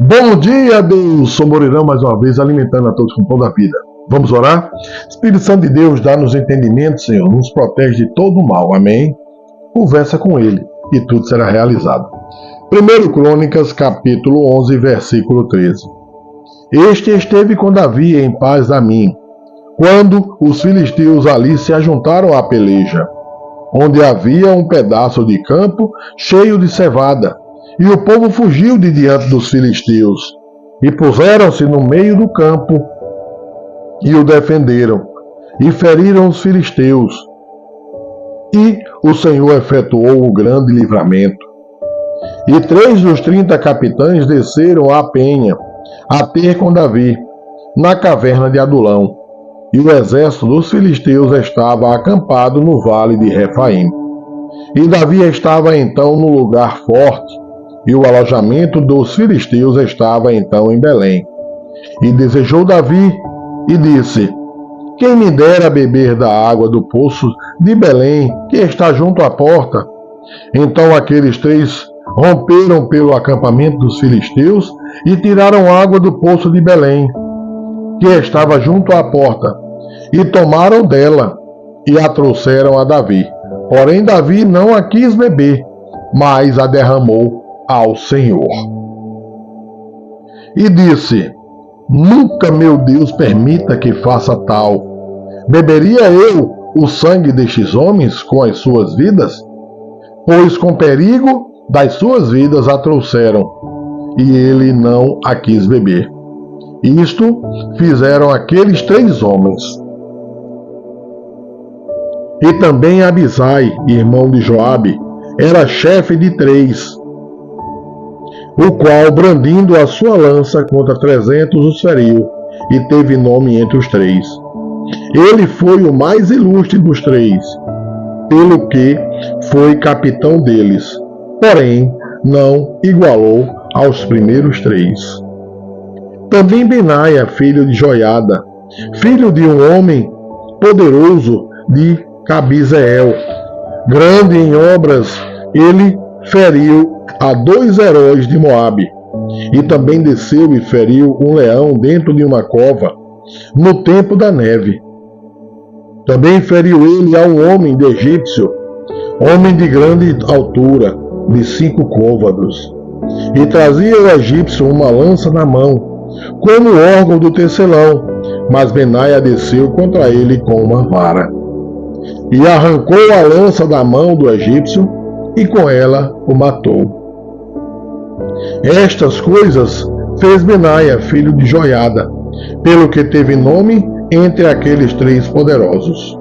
Bom dia, Deus! Sou Morirão mais uma vez, alimentando a todos com o pão da vida. Vamos orar? Espírito Santo de Deus, dá-nos entendimento, Senhor, nos protege de todo o mal. Amém? Conversa com Ele e tudo será realizado. 1 Crônicas, capítulo 11, versículo 13. Este esteve com Davi em paz a mim, quando os filisteus ali se ajuntaram à peleja, onde havia um pedaço de campo cheio de cevada, e o povo fugiu de diante dos filisteus, e puseram-se no meio do campo, e o defenderam, e feriram os filisteus. E o Senhor efetuou um grande livramento. E 3 dos 30 capitães desceram à penha, a ter com Davi, na caverna de Adulão, e o exército dos filisteus estava acampado no vale de Refaim. E Davi estava então no lugar forte, e o alojamento dos filisteus estava então em Belém. E desejou Davi, e disse: quem me dera beber da água do poço de Belém, que está junto à porta? Então aqueles 3 romperam pelo acampamento dos filisteus e tiraram água do poço de Belém, que estava junto à porta, e tomaram dela, e a trouxeram a Davi. Porém Davi não a quis beber, mas a derramou ao Senhor. E disse: nunca, meu Deus, permita que faça tal. Beberia eu o sangue destes homens com as suas vidas? Pois com perigo das suas vidas a trouxeram, e ele não a quis beber. Isto fizeram aqueles 3 homens. E também Abisai, irmão de Joabe, era chefe de 3, o qual, brandindo a sua lança contra 300, os feriu, e teve nome entre os 3. Ele foi o mais ilustre dos 3, pelo que foi capitão deles, porém não igualou aos primeiros 3. Também Benaia, filho de Joiada, filho de um homem poderoso de Cabizeel, grande em obras, ele feriu a 2 heróis de Moabe, e também desceu e feriu um leão dentro de uma cova, no tempo da neve. Também feriu ele a um homem de egípcio, homem de grande altura, de 5 côvados, e trazia o egípcio uma lança na mão, como órgão do tecelão, mas Benaia desceu contra ele com uma vara, e arrancou a lança da mão do egípcio, e com ela o matou. Estas coisas fez Benaia, filho de Joiada, pelo que teve nome entre aqueles 3 poderosos.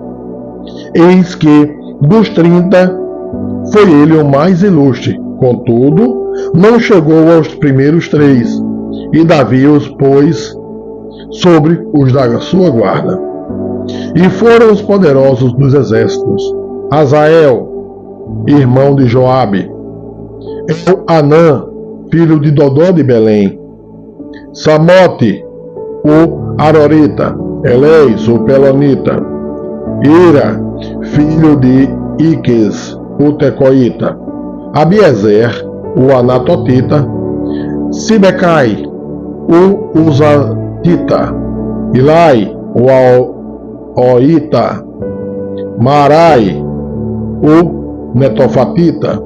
Eis que, dos 30, foi ele o mais ilustre, contudo, não chegou aos primeiros 3, e Davi os pôs sobre os da sua guarda. E foram os poderosos dos exércitos: Azael, irmão de Joabe, Anã, filho de Dodó de Belém, Samote, o Arorita, Elés, o Pelonita, Ira, filho de Iques, o Tecoíta, Abiezer, o Anatotita, Sibecai, o Uzatita, Ilai, o Aoita, Marai, o Netofatita,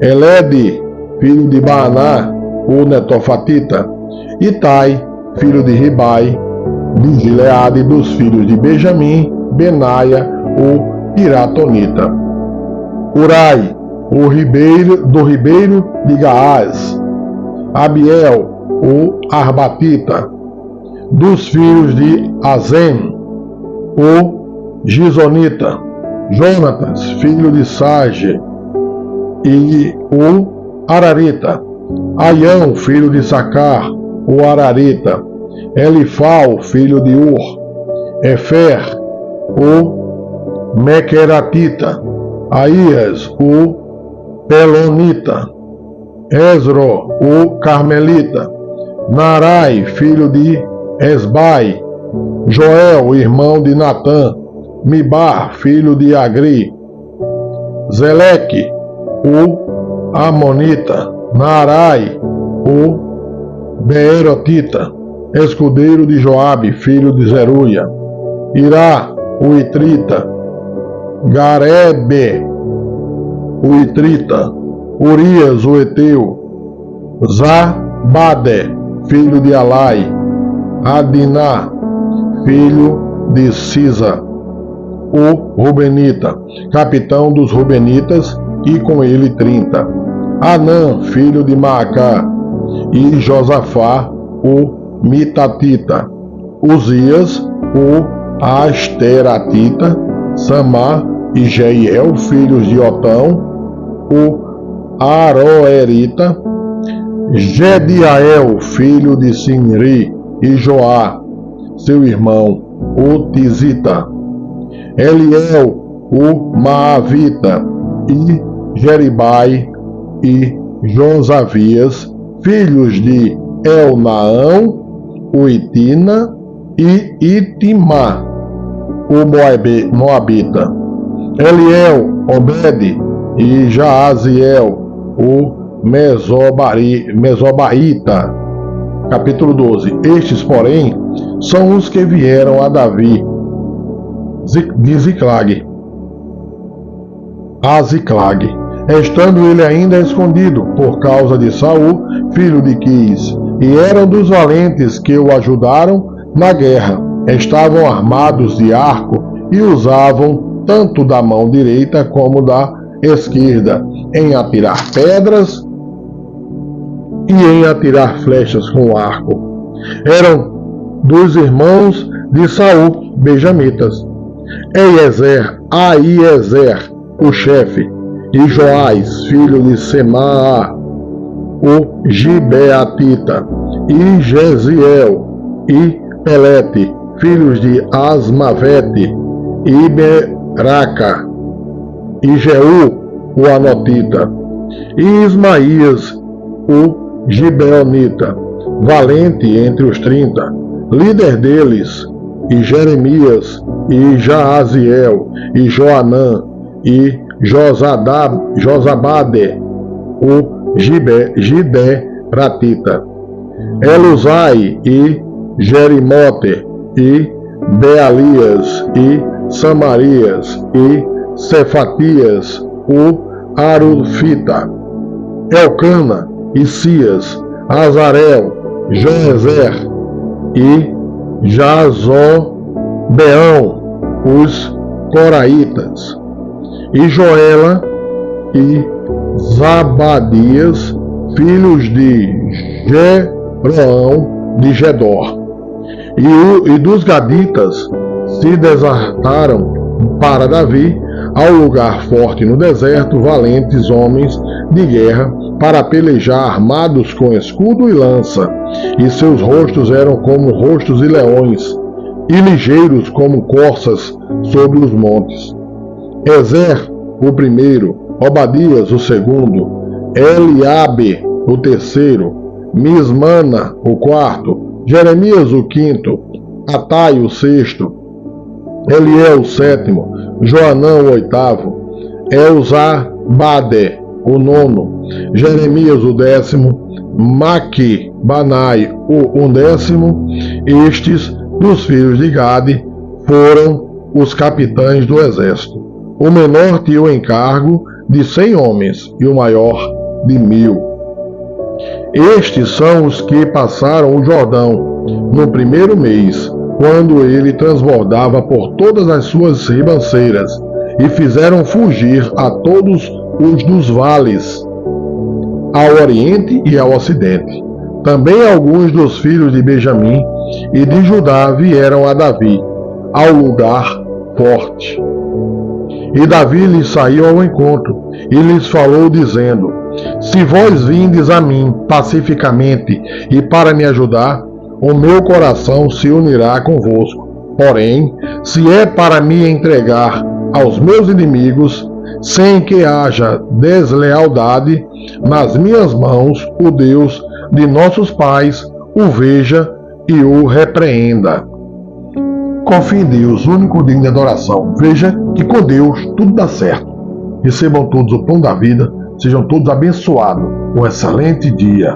Elede, filho de Baaná, o Netofatita, Itai, filho de Ribai, de Gileade, dos filhos de Benjamim, Benaia, o Piratonita, Urai, o ribeiro de Gaás, Abiel, o Arbatita, dos filhos de Azem, o Gizonita, Jonatas, filho de Sage, e o Ararita, Aião, filho de Sacar, o Ararita, Elifal, filho de Ur, Efer, o Mequeratita, Aías, o Pelonita, Esro, o Carmelita, Narai, filho de Esbai, Joel, irmão de Natã, Mibar, filho de Agri, Zeleque, o Amonita, Narai, o Beerotita, escudeiro de Joabe, filho de Zeruia, Irá, o Itrita, Garebe, o Itrita, Urias, o Eteu, Zabade, filho de Alai, Adiná, filho de Sisa, o Rubenita, capitão dos Rubenitas, e com ele 30. Anã, filho de Maacá, e Josafá, o Mitatita, Uzias, o Asteratita, Samá e Jeiel, filhos de Otão, o Aroerita, Gediael, filho de Sinri, e Joá, seu irmão, o Tizita, Eliel, o Maavita, e Jeribai e Josavias, filhos de Elnaão, o Itina, e Itimá, o Moabita, Eliel, Obed e Jaaziel, o Mesobaíta. Capítulo 12. Estes, porém, são os que vieram a Davi de Ziclag, a Ziclag, estando ele ainda escondido por causa de Saul, filho de Quis, e eram dos valentes que o ajudaram na guerra. Estavam armados de arco e usavam tanto da mão direita como da esquerda em atirar pedras e em atirar flechas com arco. Eram dos irmãos de Saul, benjamitas, Aiezer, o chefe, e Joás, filho de Semaa, o Gibeatita, e Jeziel, e Pelete, filhos de Asmavete, e Beraca, e Jeú, o Anotita, e Ismaías, o Gibeonita, valente entre os 30, líder deles, e Jeremias, e Jaaziel, e Joanã, e Josabade, o Gideratita, Eluzai, e Jerimote, e Bealias, e Samarias, e Cefatias, o Arufita, Elcana, e Cias, Azarel, Joezer e Jazobeão, os Coraitas, e Joela e Zabadias, filhos de Jeroão de Gedor. E dos Gaditas se desertaram para Davi ao lugar forte no deserto, valentes homens de guerra, para pelejar armados com escudo e lança, e seus rostos eram como rostos de leões, e ligeiros como corças sobre os montes. Ezer, o primeiro, Obadias, o segundo, Eliabe, o terceiro, Mismana, o quarto, Jeremias, o quinto, Atai, o sexto, Eliel, o sétimo, Joanã, o oitavo, Elzabade, o nono, Jeremias, o décimo, Maqui, Banai, o undécimo. Estes, dos filhos de Gade, foram os capitães do exército. O menor tinha o encargo de 100 homens e o maior de 1000. Estes são os que passaram o Jordão no primeiro mês, quando ele transbordava por todas as suas ribanceiras, e fizeram fugir a todos os dos vales, ao oriente e ao ocidente. Também alguns dos filhos de Benjamim e de Judá vieram a Davi, ao lugar forte. E Davi lhes saiu ao encontro, e lhes falou, dizendo: Se vós vindes a mim pacificamente e para me ajudar, o meu coração se unirá convosco. Porém, se é para me entregar aos meus inimigos, sem que haja deslealdade, nas minhas mãos o Deus de nossos pais o veja e o repreenda. Confie em Deus, único digno de adoração. Veja que com Deus tudo dá certo. Recebam todos o pão da vida, sejam todos abençoados. Um excelente dia.